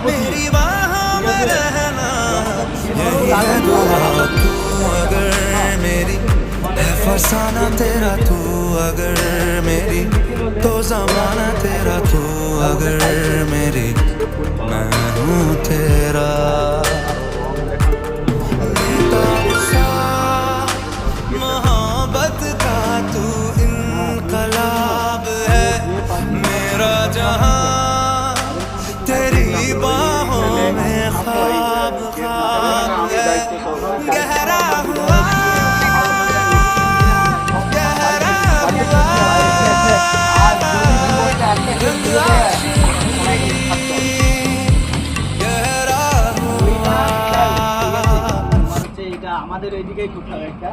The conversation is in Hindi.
मेरी बाहों में रहना यही है दुआ। तू अगर मेरी है फसाना तेरा, तू अगर मेरी तो जमाना तेरा, तू अगर मेरी मैं हूँ तेरा। मोहब्बत का तू इनकलाब है, मेरा जहां तेरी बाहों में ख्वाब ख्वाब है। गहरा हुआ गहरा हुआ रंग आशिकी, गहरा हुआ। এটা আমাদের এইদিকেই কোথাও একটা